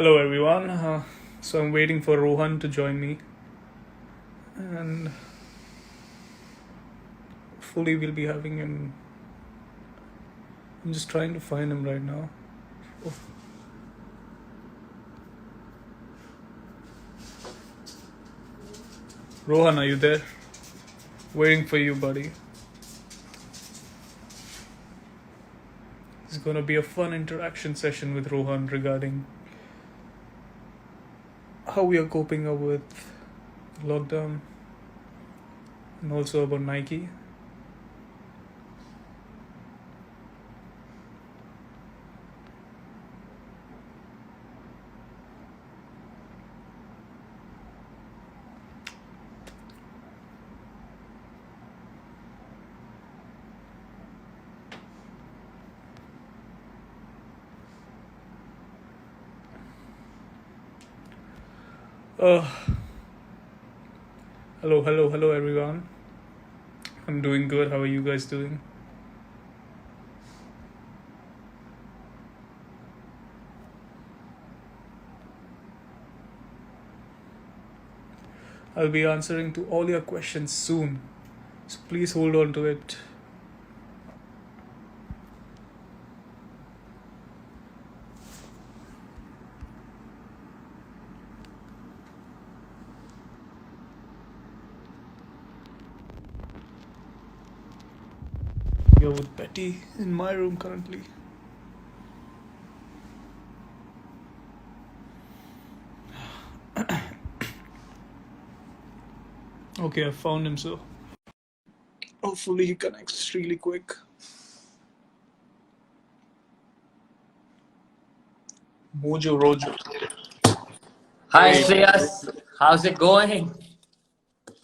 Hello everyone. So I'm waiting for Rohan to join me, and hopefully we'll be having him. I'm just trying to find him right now. Oh. Rohan, are you there? Waiting for you, buddy. It's gonna be a fun interaction session with Rohan regarding how we are coping up with lockdown and also about Nike. Uh, hello everyone. I'm doing good. How are you guys doing? I'll be answering to all your questions soon, so please hold on to it. You're with Betty in my room currently. Okay, I found him, so hopefully he connects really quick. Mojo Rojo. Hi Hey. Shreyas, how's it going?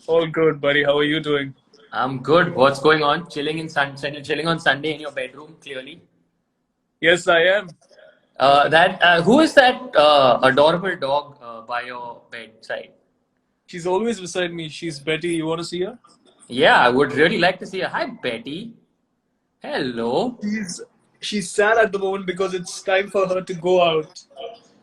All good, buddy. How are you doing? I'm good. What's going on? Chilling on Sunday in your bedroom, clearly. Yes, I am. Who is that adorable dog by your bedside? She's always beside me. She's Betty. You want to see her? Yeah, I would really like to see her. Hi Betty. Hello. She's she's sad at the moment because it's time for her to go out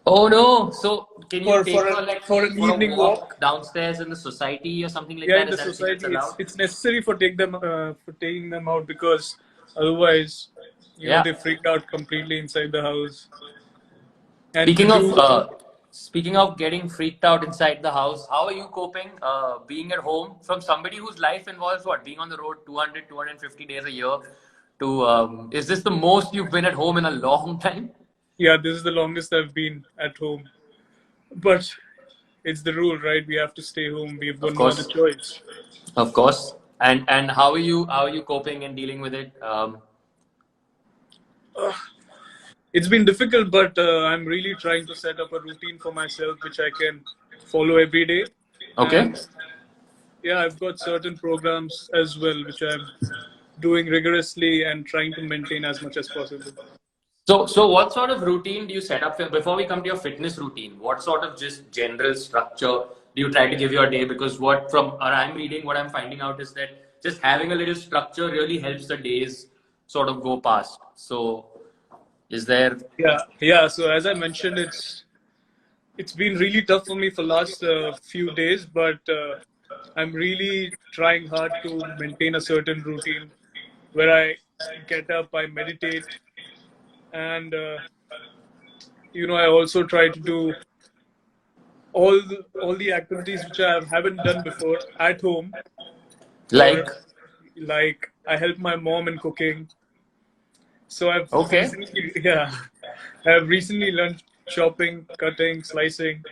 Oh no. So can you for take for her an like for an for a evening walk. walk downstairs in the society or something like Yeah, that? in Is the that a thing that's society, allowed? it's necessary for taking them out because otherwise, Yeah. they freaked out completely inside the house. And to Speaking of do uh, speaking of getting freaked out inside the house, how are you coping being at home from somebody whose life involves what? Being on the road 200, 250 days a year to is this the most you've been at home in a long time? Yeah, this is the longest I've been at home. But it's the rule, right? We have to stay home. We've got Of no other course. choice. Of course. And how are you coping and dealing with it? It's been difficult, but I'm really trying to set up a routine for myself, which I can follow every day. Okay. And yeah, I've got certain programs as well, which I'm doing rigorously and trying to maintain as much as possible. So what sort of routine do you set up before we come to your fitness routine? What sort of just general structure do you try to give your day? Because I'm reading, what I'm finding out is that just having a little structure really helps the days sort of go past. So is there? Yeah. So as I mentioned, it's been really tough for me for last few days, but I'm really trying hard to maintain a certain routine where I get up, I meditate, and I also try to do all the activities which I haven't done before at home, or Like, like I help my mom in cooking. So okay. I've recently learned chopping, cutting, slicing,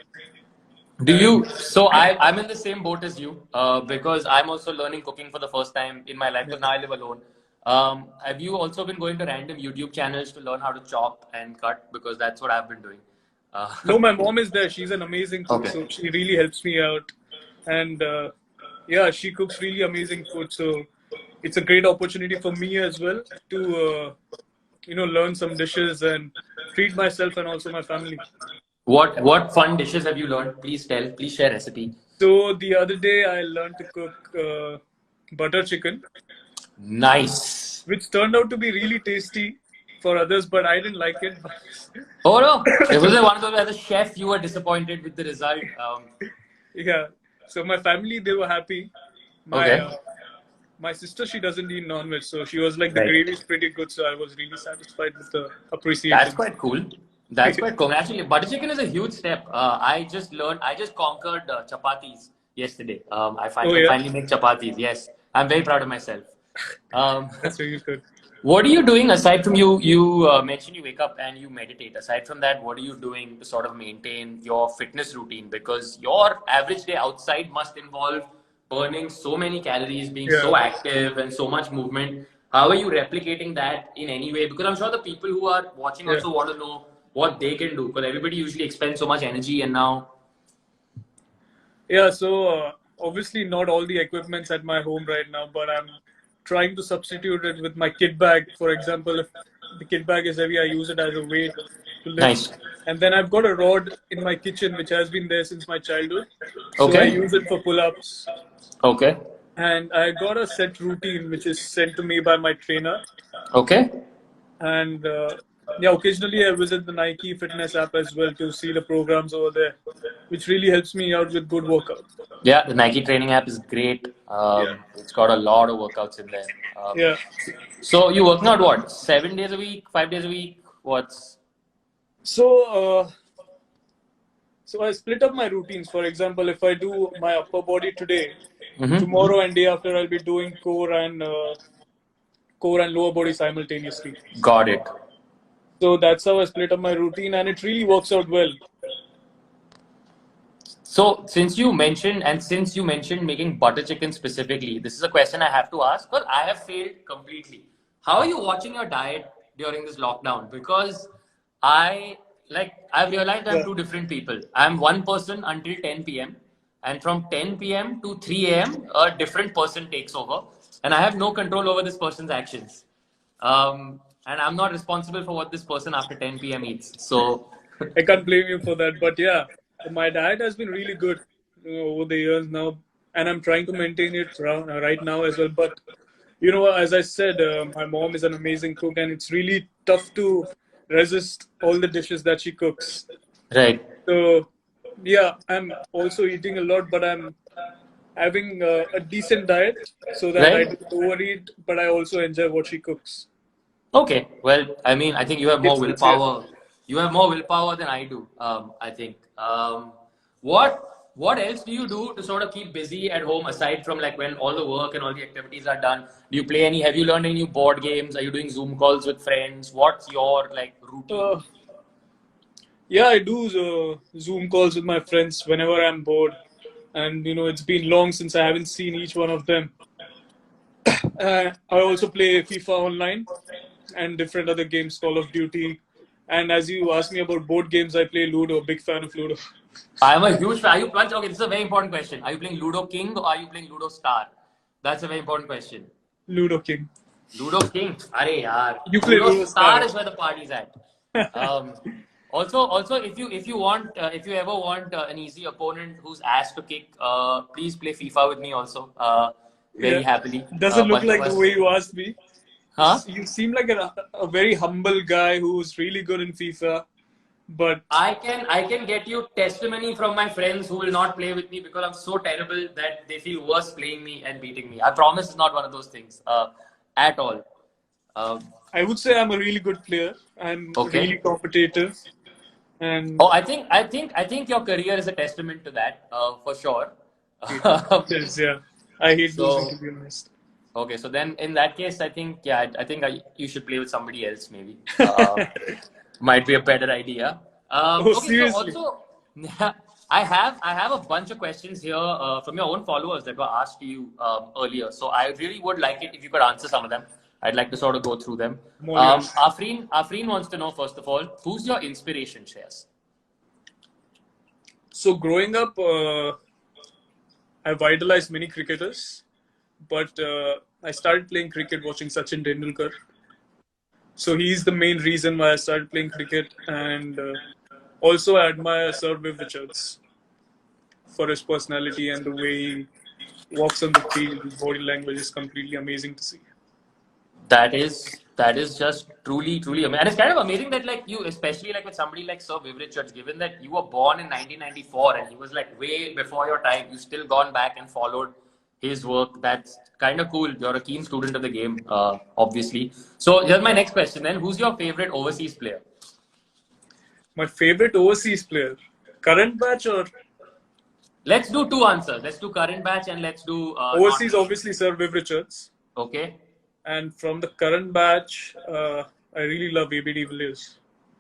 Do and you? I'm in the same boat as you because I'm also learning cooking for the first time in my life yeah. because now I live alone. Have you also been going to random YouTube channels to learn how to chop and cut? Because that's what I've been doing. Uh, No, my mom is there. She's an amazing cook, okay. so she really helps me out. And yeah, she cooks really amazing food. So it's a great opportunity for me as well to learn some dishes and treat myself and also my family. What fun dishes have you learned? Please tell. Please share recipe. So the other day I learned to cook butter chicken, Nice. which turned out to be really tasty. for others, but I didn't like it. Oh no! It was one of those, as a chef, you were disappointed with the result. Yeah. So my family, they were happy. My Okay. uh, my sister, she doesn't eat non-veg, so she was like, the Right. gravy is pretty good. So I was really satisfied with the That's appreciation. quite cool. That's quite cool. Actually, butter chicken is a huge step. I just conquered chapatis yesterday. I Oh can yeah, finally make chapatis. Yes, I'm very proud of myself. Um, that's really good. what are you doing aside from you mentioned you wake up and you meditate. Aside from that, what are you doing to sort of maintain your fitness routine? Because your average day outside must involve burning so many calories, being Yeah, so active and so much movement. How are you replicating that in any way? Because I'm sure the people who are watching yeah, also want to know what they can do. Because everybody usually expends so much energy, and now yeah. So obviously not all the equipment's at my home right now, but I'm trying to substitute it with my kit bag. For example, if the kit bag is heavy, I use it as a weight to lift. nice. And then I've got a rod in my kitchen which has been there since my childhood. So I Okay. use it for pull-ups. Okay. And I got a set routine which is sent to me by my trainer. Okay. And yeah, occasionally I visit the Nike fitness app as well to see the programs over there, which really helps me out with good workout. Yeah, the Nike training app is great. Yeah, It's got a lot of workouts in there. yeah. So you working out what? 7 days a week, 5 days a week? What's So so I split up my routines. For example, if I do my upper body today, tomorrow and day after I'll be doing core and lower body simultaneously. got it? So that's how I split up my routine, and it really works out well. So since you mentioned making butter chicken specifically, this is a question I have to ask. Well, I have failed completely. How are you watching your diet during this lockdown? Because I I've realized I'm Yeah. two different people. I'm one person until 10 p.m. and from 10 p.m. to 3 a.m. a different person takes over, and I have no control over this person's actions. And I'm not responsible for what this person after 10 p.m. eats. So I can't blame you for that. But yeah, my diet has been really good over the years now, and I'm trying to maintain it right now as well. But as I said, my mom is an amazing cook, and it's really tough to resist all the dishes that she cooks. right. So yeah, I'm also eating a lot, but I'm having a decent diet so that I Right? don't overeat, but I also enjoy what she cooks. Okay. Well, I mean, I think you have more Yeah. willpower. You have more willpower than I do. I think. What else do you do to sort of keep busy at home aside from like when all the work and all the activities are done? Do you play any? Have you learned any new board games? Are you doing Zoom calls with friends? What's your like routine? Uh, Yeah, I do Zoom calls with my friends whenever I'm bored. And, it's been long since I haven't seen each one of them. I also play FIFA online and different other games, Call of Duty. And as you asked me about board games, I play Ludo, big fan of Ludo. I'm a huge fan. Are you okay? This is a very important question. Are you playing Ludo King or are you playing Ludo Star? That's a very important question. Ludo King. Ludo King. Arey yaar. You play Ludo Ludo Star Star. is where the party's at. Um, also, if you ever want an easy opponent who's asked to kick, please play FIFA with me also. Very Yeah. happily. A Doesn't look bunch of like the us. way you asked me. Huh? You seem like a very humble guy who's really good in FIFA. But I can get you testimony from my friends who will not play with me because I'm so terrible that they feel worse playing me and beating me. I promise it's not one of those things at all. Um, I would say I'm a really good player. I'm really okay. competitive. And Oh, I think your career is a testament to that for sure. yes, yeah. I hate losing, to So be honest. okay, so then in that case, I think you should play with somebody else maybe. Might be a better idea. Oh, Okay, so seriously? also I have a bunch of questions here from your own followers that were asked to you earlier. So I really would like it if you could answer some of them. I'd like to sort of go through them. I'm all yours. Afreen wants to know first of all, who's your inspiration, Shreyas? So, growing up, I've idolized many cricketers, but I started playing cricket watching Sachin Tendulkar. So, he's the main reason why I started playing cricket. And also, I admire Sir Viv Richards for his personality and the way he walks on the field. His body language is completely amazing to see. That is That is just truly, truly amazing. And it's kind of amazing that like you, especially like with somebody like Sir Vivid Church, given that you were born in 1994 and he was like way before your time, you still gone back and followed his work. That's kind of cool. You're a keen student of the game, obviously. So here's my next question then. Who's your favorite overseas player? My favorite overseas player, current batch or Let's do two answers. Let's do current batch and let's do overseas? Obviously, Sir Viv Richards. Okay. And from the current batch, I really love AB de Villiers.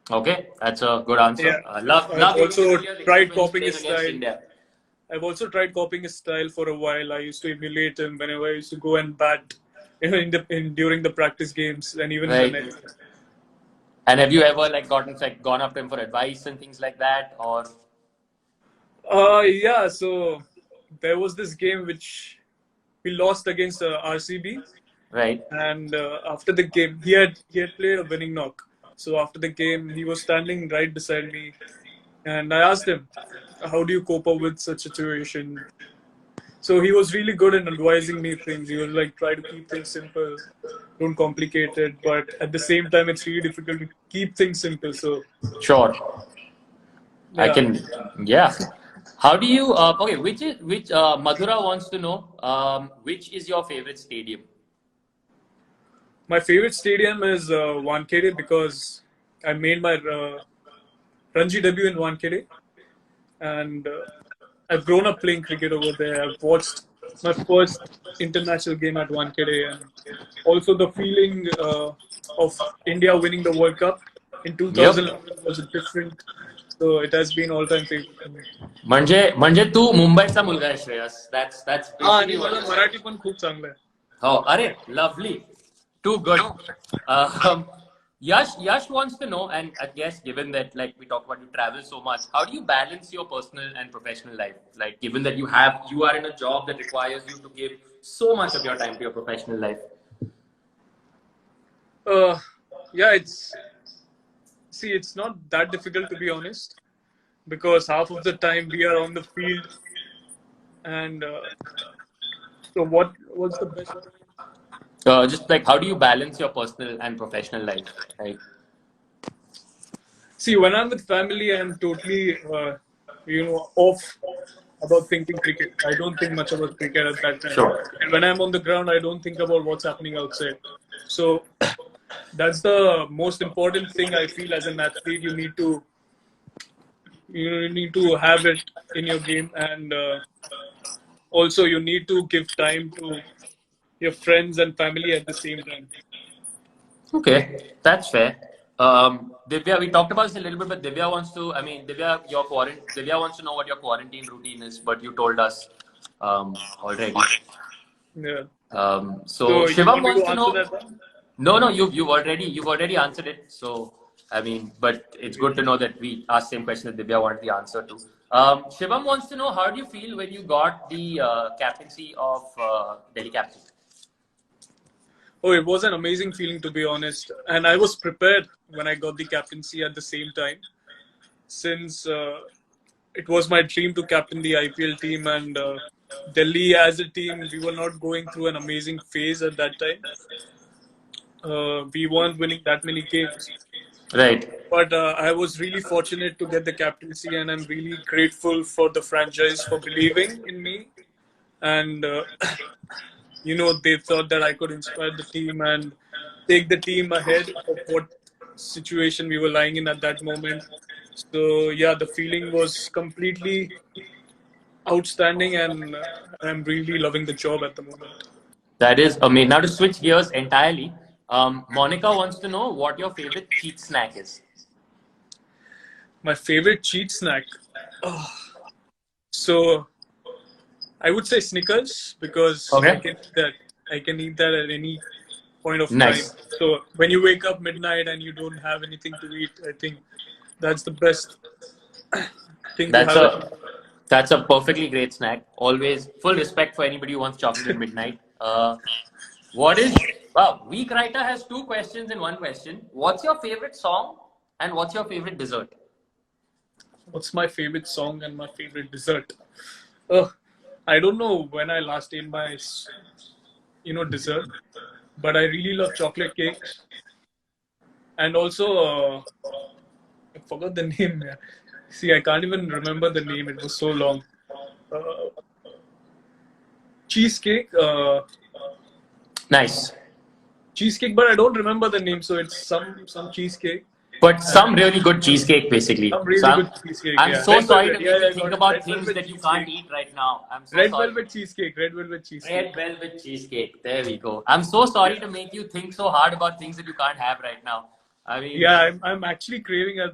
Okay, that's a good answer. Yeah. Love I've also tried copying his his style. I've also tried copying his style for a while. I used to emulate him whenever I used to go and bat, during the practice games and even in the net. And have you ever like gone up to him for advice and things like that, or? Yeah. So there was this game which we lost against RCB. Right. And after the game, he had played a winning knock. So after the game, he was standing right beside me, and I asked him, "How do you cope up with such a situation?" So he was really good in advising me things. He was like, "Try to keep things simple, don't complicate it." But at the same time, it's really difficult to keep things simple. So sure, yeah. I can. Yeah. How do you? Okay, which Madhura wants to know? Which is your favorite stadium? My favorite stadium is Wankhede because I made my Ranji debut in Wankhede, and I've grown up playing cricket over there. I've watched my first international game at Wankhede, and also the feeling of India winning the World Cup in 2011 was different. So it has been all-time favorite for me. म्हणजे तू मुंबईचा मुलगा आहे Shreyas. That's आणि मला मराठी पण खूप चांगलं आहे. Oh, अरे lovely. Too good. Yash wants to know, and I guess given that like we talk about you travel so much, how do you balance your personal and professional life? Like given that you are in a job that requires you to give so much of your time to your professional life. Yeah, it's not that difficult to be honest, because half of the time we are on the field, and so what's the best? Just like how do you balance your personal and professional life? Like, see, when I'm with family, I'm totally off about thinking cricket. I don't think much about cricket at that time. Sure. And when I'm on the ground, I don't think about what's happening outside. So that's the most important thing I feel as an athlete. You need to have it in your game, and also you need to give time to your friends and family at the same time. Okay, that's fair. Divya, we talked about this a little bit, but Divya wants to. I mean, Divya wants to know what your quarantine routine is, but you told us already. Yeah. So Shivam wants to know. That? No, you've already answered it. So I mean, but it's good to know that we asked the same question that Divya wanted the answer to. Shivam wants to know, how do you feel when you got the captaincy of Delhi Capitals? Oh, it was an amazing feeling, to be honest. And I was prepared when I got the captaincy at the same time, since it was my dream to captain the IPL team, and Delhi as a team, we were not going through an amazing phase at that time. We weren't winning that many games. Right. But I was really fortunate to get the captaincy, and I'm really grateful for the franchise for believing in me. And they thought that I could inspire the team and take the team ahead of what situation we were lying in at that moment. So yeah, the feeling was completely outstanding, and I'm really loving the job at the moment. That is amazing. Now to switch gears entirely, Monica wants to know what your favorite cheat snack is. My favorite cheat snack? Oh. So I would say Snickers, because I can eat that at any point of time. So when you wake up midnight and you don't have anything to eat, I think that's the best thing to have. That's a perfectly great snack. Always full respect for anybody who wants chocolate at midnight. Week Writer has two questions in one question. What's your favorite song and what's your favorite dessert? What's my favorite song and my favorite dessert? I don't know when I last ate my, dessert, but I really love chocolate cakes. And also, I forgot the name. Yeah. See, I can't even remember the name. It was so long. Uh, cheesecake. Nice. Cheesecake, but I don't remember the name. So it's some cheesecake. But And some really good cheesecake, basically. some really Some. good cheesecake. I'm Yeah, so red sorry velvet. to Yeah, make yeah, you I think got it. about Red things velvet that you can't cheesecake. eat right now. I'm so Red sorry. velvet cheesecake. Red velvet cheesecake. Red velvet cheesecake. There we go. I'm so sorry to make you think so hard about things that you can't have right now. I mean, Yeah, I'm actually craving a.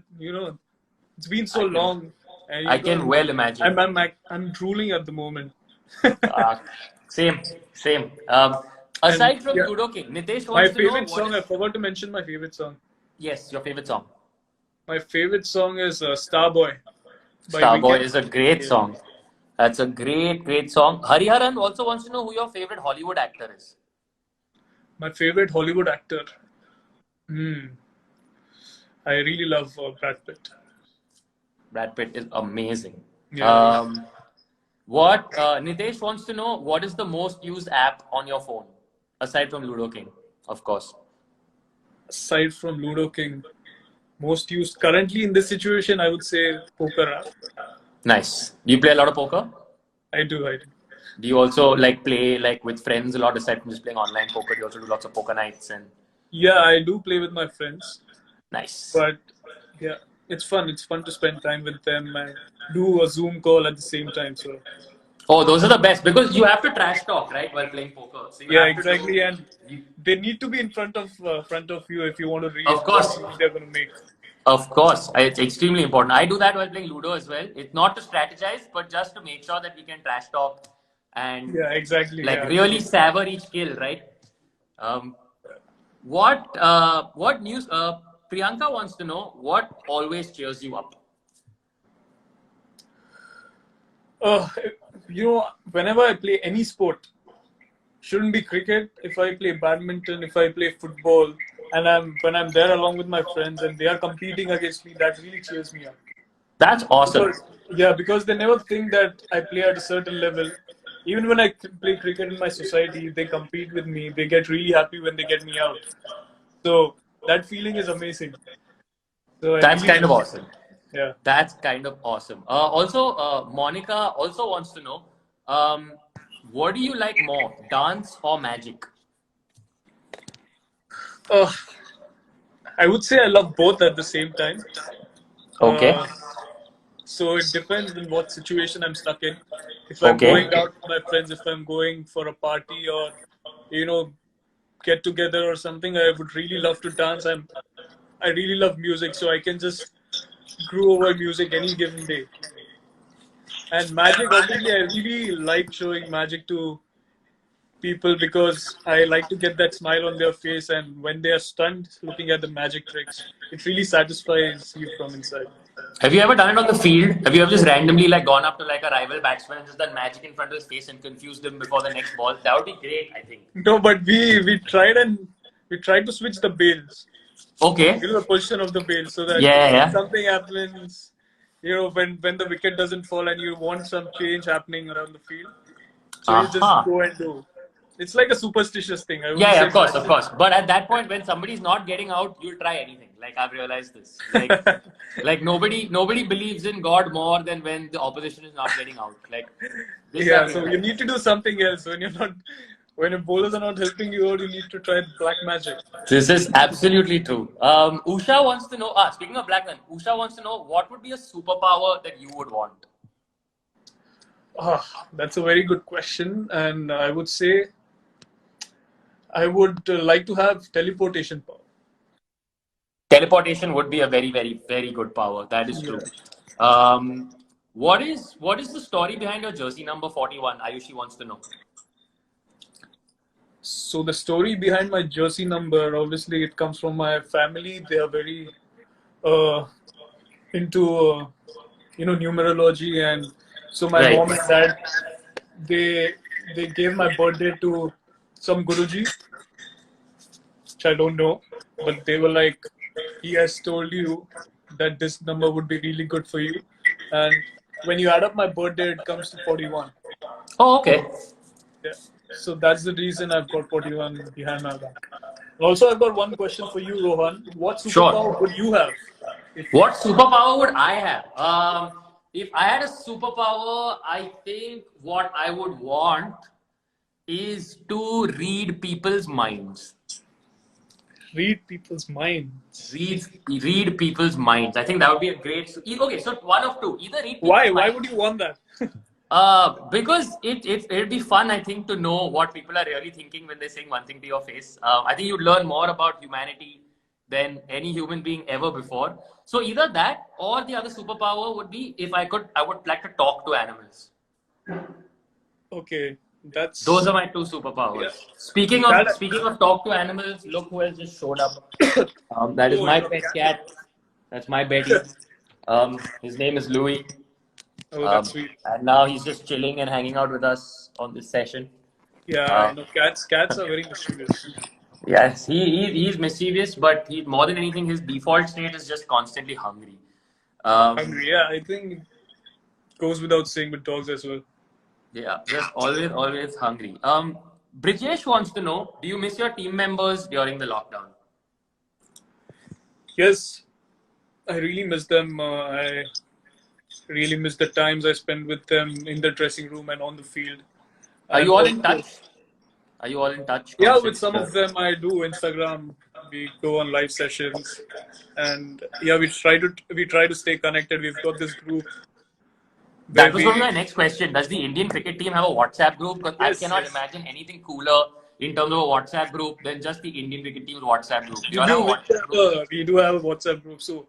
It's been so I can, long, and I can well imagine. I'm drooling at the moment. Uh, same, same. And Aside from yeah, Ludo King, Nitesh my wants to know favorite what song. I is. forgot to mention my favorite song. Yes, your favorite song. My favorite song is Starboy by Starboy Wicket. is a great Yeah. song. That's a great, great song. Hariharan also wants to know who your favorite Hollywood actor is. My favorite Hollywood actor. Hmm. I really love Brad Pitt. Brad Pitt is amazing. Yeah. Um, what Nitesh wants to know, what is the most used app on your phone aside from Ludo King, of course. Aside from Ludo King, most used currently in this situation, I would say poker app. Nice. Do you play a lot of poker? I do. I do. Do you also like play like with friends a lot aside from just playing online poker? Do you also do lots of poker nights and Yeah, I do play with my friends, nice. but yeah, it's fun. It's fun to spend time with them and do a Zoom call at the same time. So Oh, those are the best because you have to trash talk, right, while playing poker. So you yeah, have to exactly. do. And they need to be in front of you if you want to read Of what course, move they're going to make. of course, it's extremely important. I do that while playing Ludo as well. It's not to strategize, but just to make sure that we can trash talk and Yeah, exactly. like Yeah, really savor each kill, right? Um, what news? Priyanka wants to know what always cheers you up. uh, whenever I play any sport, shouldn't be cricket. If I play badminton, if I play football, and when I'm there along with my friends and they are competing against me, that really cheers me up. That's awesome. Because they never think that I play at a certain level. Even when I play cricket in my society, they compete with me. They get really happy when they get me out. So that feeling is amazing. So I That's really, kind of awesome. yeah. That's kind of awesome. Also, Monica also wants to know, um, what do you like more, dance or magic? Uh, I would say I love both at the same time. Okay. Uh, so it depends on what situation I'm stuck in. If I'm Okay. going out with my friends, if I'm going for a party or, you know, get together or something, I would really love to dance. I really love music, so I can just groove over music any given day. And magic, obviously, I really like showing magic to people because I like to get that smile on their face, and when they are stunned looking at the magic tricks, it really satisfies you from inside. Have you ever done it on the field? Have you ever just randomly like gone up to like a rival batsman and just done magic in front of his face and confused him before the next ball? That would be great, I think. No, but we tried to switch the bails. Okay. The position of the bail so that Yeah, yeah, if yeah. something happens, when the wicket doesn't fall and you want some change happening around the field, so you just Uh-huh. go and do. It's like a superstitious thing. I Yeah, wouldn't yeah, say of course, of magic. course. But at that point, when somebody's not getting out, you'll try anything. Like I've realized this. Like nobody believes in God more than when the opposition is not getting out. Like this, Yeah, I've so you realized. need to do something else when your bowlers are not helping you out. You need to try black magic. This is absolutely true. Usha wants to know. Speaking of black men, Usha wants to know what would be a superpower that you would want. That's a very good question, and I would say I would like to have teleportation power. Teleportation would be a very, very, very good power. That is true. Yeah. What is the story behind your jersey number 41? Ayushi wants to know. So the story behind my jersey number, obviously, it comes from my family. They are very uh, into numerology, and so my Right. mom and dad they they gave my birthday to some guruji, which I don't know, but they were like, he has told you that this number would be really good for you, and when you add up my birthday, it comes to 41. Oh, okay. Yeah. So that's the reason I've got 41 behind my back. Also, I've got one question for you, Rohan. What Sure. superpower would you have? If What superpower would I have? If I had a superpower, I think what I would want is to read people's minds. read people's minds. Read people's minds. I think that would be a great. Okay, so one of two. Either read people's Why? Why minds. would you want that? Because it'd be fun, I think, to know what people are really thinking when they're saying one thing to your face. I think you'd learn more about humanity than any human being ever before. So either that or the other superpower would be if I could, I would like to talk to animals. Okay, Those that's are my two superpowers. yeah. That Speaking of talk to animals, look who has just showed up. That is oh, my your pet cat. cat. That's my Betty. His name is Louis. Oh, that's sweet. And now he's just chilling and hanging out with us on this session. Yeah, I Uh, know cats are very mischievous. yes, he's mischievous, but he more than anything, his default state is just constantly hungry. Um, Hungry. Yeah, I think it goes without saying with dogs as well. yeah, just always hungry. Brijesh wants to know: do you miss your team members during the lockdown? Yes, I really miss them. I really miss the times I spent with them in the dressing room and on the field. Are And you all in also, touch? Are you all in touch yeah, with constantly? some of them I do Instagram. We go on live sessions, and yeah, we try to stay connected. We've got this group where That was we going to be my next question. Does the Indian cricket team have a WhatsApp group? Because I yes cannot yes imagine anything cooler in terms of a WhatsApp group than just the Indian cricket team's WhatsApp group. Do you we all have do a we WhatsApp have group? we do have a WhatsApp group. So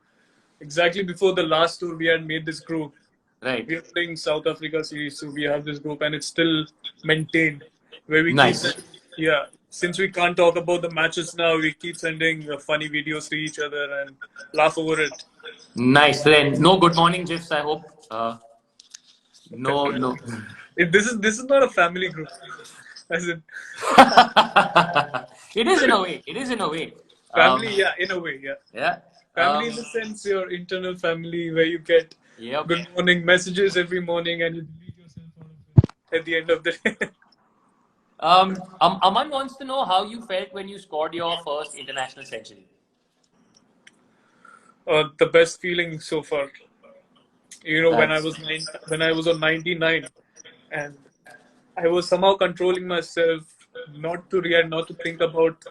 exactly before the last tour, we had made this group. Right. We are playing South Africa series, so we have this group, and it's still maintained where we keep Nice. sending. Yeah, since we can't talk about the matches now, we keep sending funny videos to each other and laugh over it. Nice. Then no good morning gifs, I hope. No, no. This is not a family group, as in It is in a way. It is in a way. family. Yeah, in a way, yeah. Yeah. Family in the sense your internal family where you get Yep. good morning messages every morning and you delete yourself out of it at the end of the day. Aman wants to know how you felt when you scored your first international century. The best feeling so far. You know, That's when I was on 99, and I was somehow controlling myself not to think about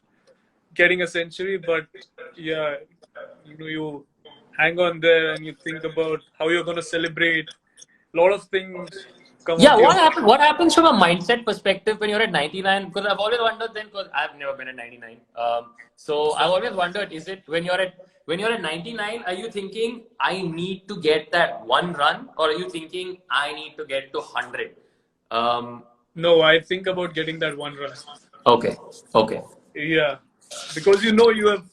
getting a century, but yeah, you hang on there and you think about how you're gonna celebrate. A lot of things come Yeah, onto your what mind. happened? What happens from a mindset perspective when you're at 99? Because I've always wondered then, because I've never been at 99. So I've always wondered, is it when you're at 99, are you thinking I need to get that one run, or are you thinking I need to get to 100? Um, No, I think about getting that one run. okay, okay, Yeah, because you know you have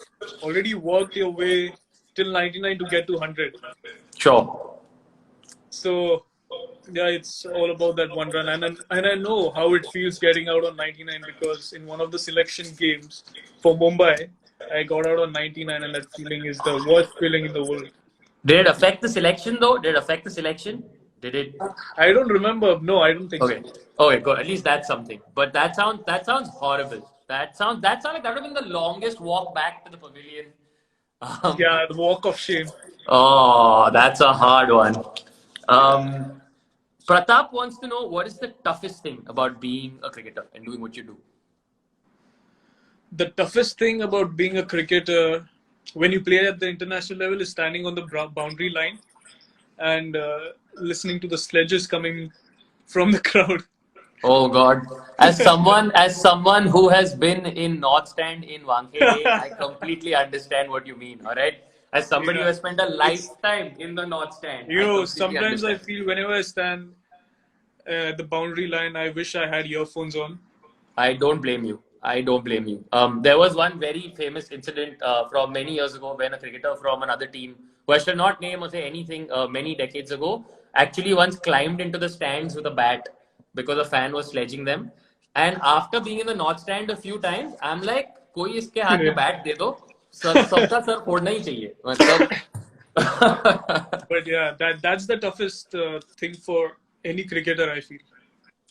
already worked your way till 99 to get to 100. sure. So yeah, it's all about that one run, and I know how it feels getting out on 99 because in one of the selection games for Mumbai, I got out on 99, and that feeling is the worst feeling in the world. Did it affect the selection though? Did it affect the selection? Did it? I don't remember. No, I don't think so. Okay. Okay, good. At least that's something. But that sounds horrible. That sounds like that would have been the longest walk back to the pavilion. Um, Yeah, the walk of shame. oh, that's a hard one. Um, Pratap wants to know what is the toughest thing about being a cricketer and doing what you do. The toughest thing about being a cricketer when you play at the international level is standing on the boundary line and listening to the sledges coming from the crowd. Oh God! As someone who has been in North Stand in Wankhede, I completely understand what you mean. All right. As somebody who Yeah, has spent a it's lifetime in the North Stand, I completely sometimes I understand. feel whenever I stand at the boundary line, I wish I had earphones on. I don't blame you. I don't blame you. There was one very famous incident from many years ago when a cricketer from another team, who I shall not name or say anything, many decades ago, actually once climbed into the stands with a bat because a fan was sledging them. And after being in the north stand a few times, I'm like, कोई इसके हाथ में Yeah. Bat दे दो, सबका sir फोड़ना ही चाहिए. मतलब But yeah, that's the toughest thing for any cricketer, I feel.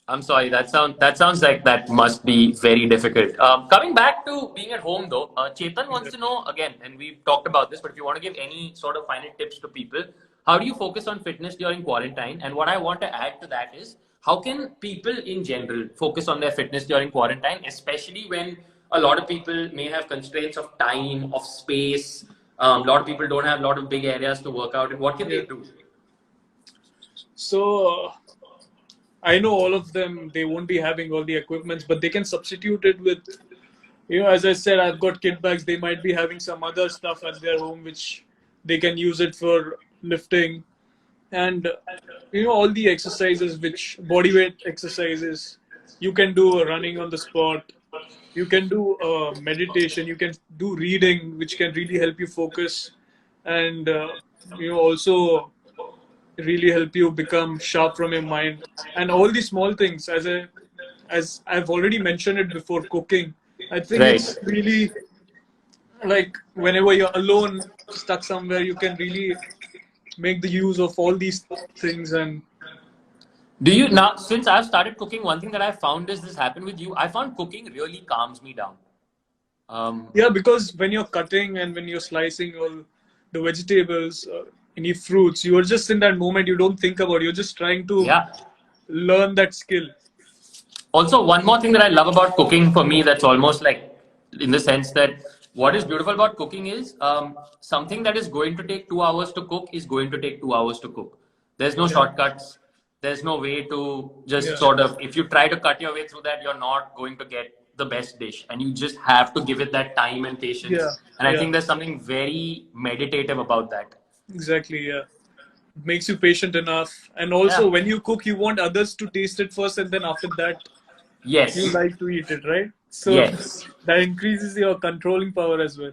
I'm sorry. That sounds like that must be very difficult. Coming back to being at home though, Chetan wants to know again, and we've talked about this, but if you want to give any sort of final tips to people, how do you focus on fitness during quarantine? And what I want to add to that is, how can people in general focus on their fitness during quarantine, especially when a lot of people may have constraints of time, of space. A lot of people don't have a lot of big areas to work out. And what can Yeah. they do? So I know all of them, they won't be having all the equipments, but they can substitute it with, as I said, I've got kit bags. They might be having some other stuff at their home which they can use it for lifting. And, all the exercises, which body weight exercises, you can do running on the spot. You can do meditation. You can do reading, which can really help you focus. And, also really help you become sharp from your mind, and all these small things, as I've already mentioned it before, cooking. I think Right. it's really like whenever you're alone, stuck somewhere, you can really make the use of all these things. And Do you now, since I've started cooking, one thing that I found is this happened with you. I found cooking really calms me down. Um, yeah, because when you're cutting and when you're slicing all the vegetables, any fruits, you're just in that moment, you don't think about it. You're just trying to yeah. learn that skill. Also, one more thing that I love about cooking for me that's almost like in the sense that what is beautiful about cooking is something that is going to take 2 hours to cook is going to take 2 hours to cook. There's no Yeah, shortcuts. There's no way to just yeah, sort of, if you try to cut your way through that, you're not going to get the best dish. And you just have to give it that time and patience. yeah, And I yeah, think there's something very meditative about that. exactly, yeah. Makes you patient enough. And also, Yeah. when you cook, you want others to taste it first, and then after that, you Yes. like to eat it, right? So Yes. that increases your controlling power as well.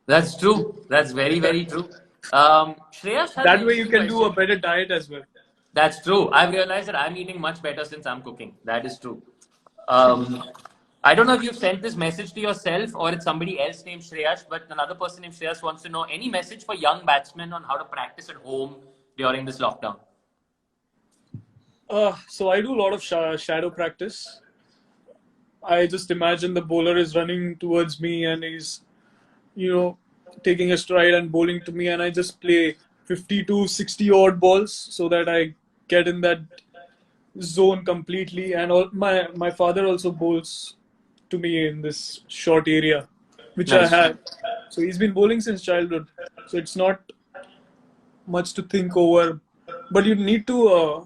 That's true. That's very, very true. Shreyas has an That way, you interesting can do a question. better diet as well. That's true. I've realized that I'm eating much better since I'm cooking. That is true. Um, I don't know if you've sent this message to yourself or it's somebody else named Shreyas, but another person named Shreyas wants to know any message for young batsmen on how to practice at home during this lockdown. So I do a lot of shadow practice. I just imagine the bowler is running towards me and he's, you know, taking a stride and bowling to me, and I just play 50 to 60 odd balls so that I get in that zone completely. And my father also bowls to me in this short area, which I Nice. had. So he's been bowling since childhood. So it's not much to think over, but you need to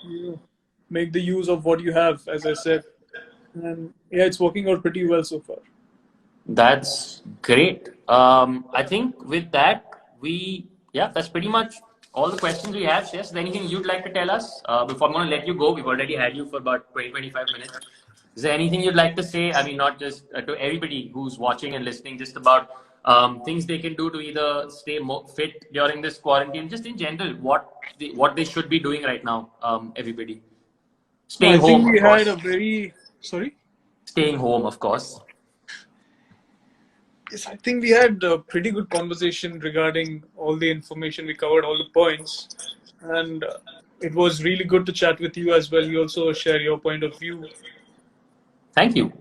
you know, make the use of what you have, as I said. And yeah, it's working out pretty well so far. That's great. I think with that, yeah, that's pretty much all the questions we have. Yes, is there anything you'd like to tell us before I'm going to let you go? We've already had you for about 20, 25 minutes. Is there anything you'd like to say? I mean, not just to everybody who's watching and listening, just about things they can do to either stay more fit during this quarantine, just in general, what they should be doing right now, everybody. No, I Staying think home, we of had a course. very sorry. Staying home, of course. Yes, I think we had a pretty good conversation regarding all the information. We covered all the points, and it was really good to chat with you as well. You also share your point of view. Thank you.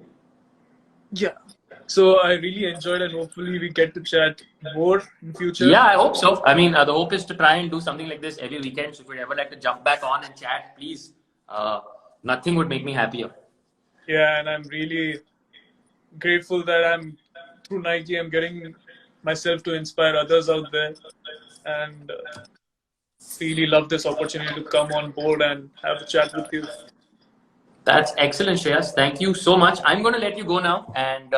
Yeah. So I really enjoyed, and hopefully we get to chat more in future. Yeah, I hope so. I mean, the hope is to try and do something like this every weekend. So if you'd ever like to jump back on and chat, please. Nothing would make me happier. Yeah, and I'm really grateful that I'm through Nike. I'm getting myself to inspire others out there, and really love this opportunity to come on board and have a chat with you. That's excellent, Shreyas. Thank you so much. I'm going to let you go now and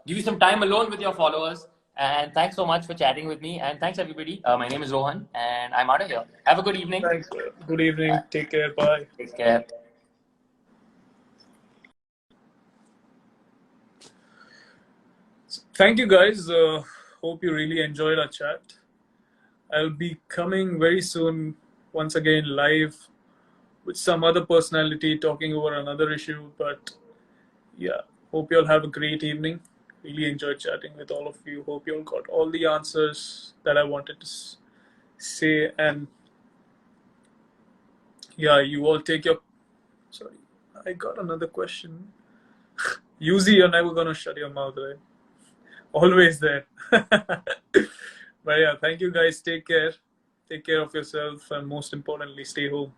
give you some time alone with your followers. And thanks so much for chatting with me. And thanks, everybody. My name is Rohan, and I'm out of here. Have a good evening. Thanks. Good evening. Take care. Bye. Take care. Thank you, guys. Hope you really enjoyed our chat. I'll be coming very soon, once again, live with some other personality talking over another issue. But yeah, hope you all have a great evening. Really enjoyed chatting with all of you. Hope you all got all the answers that I wanted to say. And yeah, you all take your. Sorry. I got another question. Uzi, you're never gonna shut your mouth, right? Always there. But yeah, thank you guys. Take care. Take care of yourself, and most importantly, stay home.